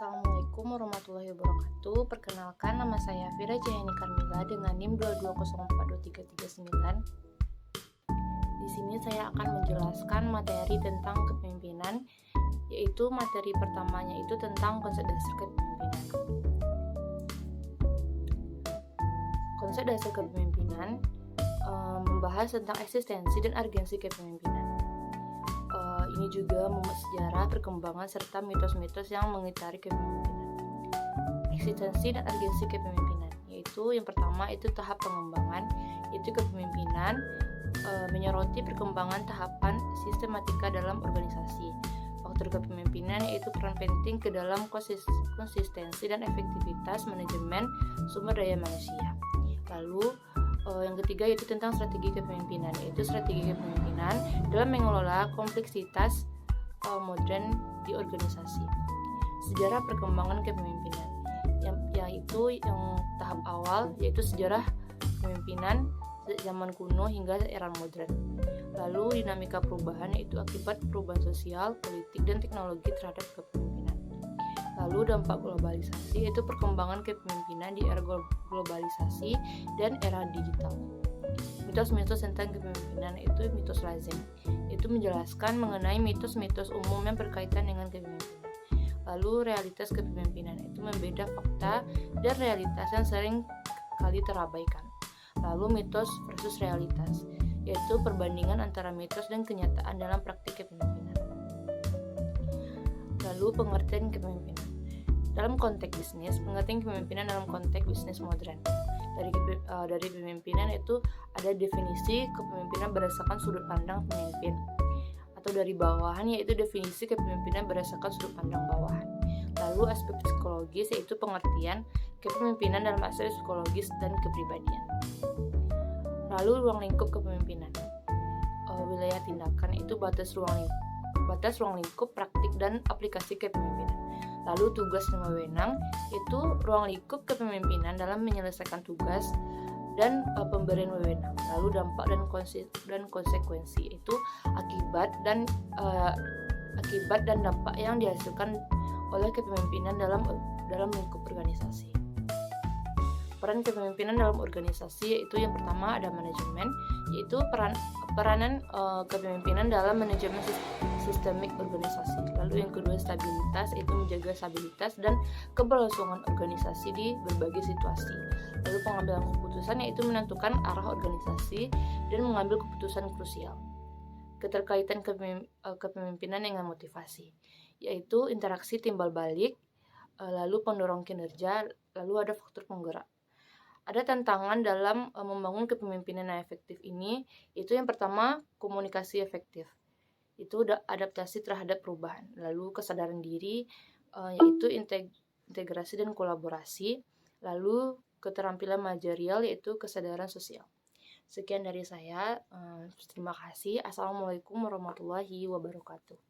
Assalamualaikum warahmatullahi wabarakatuh. Perkenalkan, nama saya Fira Jayani Karmila dengan NIM 2204239. Di sini saya akan menjelaskan materi tentang kepemimpinan, yaitu materi pertamanya itu tentang konsep dasar kepemimpinan. Konsep dasar kepemimpinan membahas tentang eksistensi dan urgensi kepemimpinan. Ini juga memuat sejarah, perkembangan, serta mitos-mitos yang mengitari kepemimpinan. Eksistensi dan urgensi kepemimpinan, yaitu yang pertama itu tahap pengembangan, yaitu kepemimpinan menyoroti perkembangan tahapan sistematika dalam organisasi. Faktor kepemimpinan yaitu peran penting ke dalam konsistensi dan efektivitas manajemen sumber daya manusia. Lalu yang ketiga yaitu tentang strategi kepemimpinan, yaitu strategi kepemimpinan dalam mengelola kompleksitas modern di organisasi. Sejarah perkembangan kepemimpinan, yaitu yang tahap awal yaitu sejarah kepemimpinan zaman kuno hingga era modern. Lalu dinamika perubahan, yaitu akibat perubahan sosial, politik, dan teknologi terhadap kepemimpinan. Lalu dampak globalisasi, yaitu perkembangan kepemimpinan di era globalisasi dan era digital. Mitos-mitos tentang kepemimpinan itu mitos lazim, itu menjelaskan mengenai mitos-mitos umum yang berkaitan dengan kepemimpinan. Lalu realitas kepemimpinan, itu membeda fakta dan realitas yang sering kali terabaikan. Lalu mitos versus realitas, yaitu perbandingan antara mitos dan kenyataan dalam praktik kepemimpinan. Lalu pengertian kepemimpinan. Dalam konteks bisnis, pengertian kepemimpinan dalam konteks bisnis modern. Dari kepemimpinan itu ada definisi kepemimpinan berdasarkan sudut pandang pemimpin. Atau dari bawahan, yaitu definisi kepemimpinan berdasarkan sudut pandang bawahan. Lalu aspek psikologis, yaitu pengertian kepemimpinan dalam aspek psikologis dan kepribadian. Lalu ruang lingkup kepemimpinan. Wilayah tindakan itu batas ruang lingkup praktik dan aplikasi kepemimpinan. Lalu tugas dan wewenang, itu ruang lingkup kepemimpinan dalam menyelesaikan tugas dan pemberian wewenang. Lalu dampak dan konsekuensi, itu akibat dan dampak yang dihasilkan oleh kepemimpinan dalam lingkup organisasi. Peran kepemimpinan dalam organisasi, yaitu yang pertama ada manajemen, yaitu peranan kepemimpinan dalam manajemen sistemik organisasi. Lalu yang kedua stabilitas, itu menjaga stabilitas dan keberlangsungan organisasi di berbagai situasi. Lalu pengambilan keputusan, yaitu menentukan arah organisasi dan mengambil keputusan krusial. Keterkaitan kepemimpinan dengan motivasi, yaitu interaksi timbal balik, lalu pendorong kinerja, lalu ada faktor penggerak. Ada tantangan dalam membangun kepemimpinan yang efektif ini, itu yang pertama komunikasi efektif, itu adaptasi terhadap perubahan, lalu kesadaran diri, yaitu integrasi dan kolaborasi, lalu keterampilan manajerial, yaitu kesadaran sosial. Sekian dari saya, terima kasih. Assalamualaikum warahmatullahi wabarakatuh.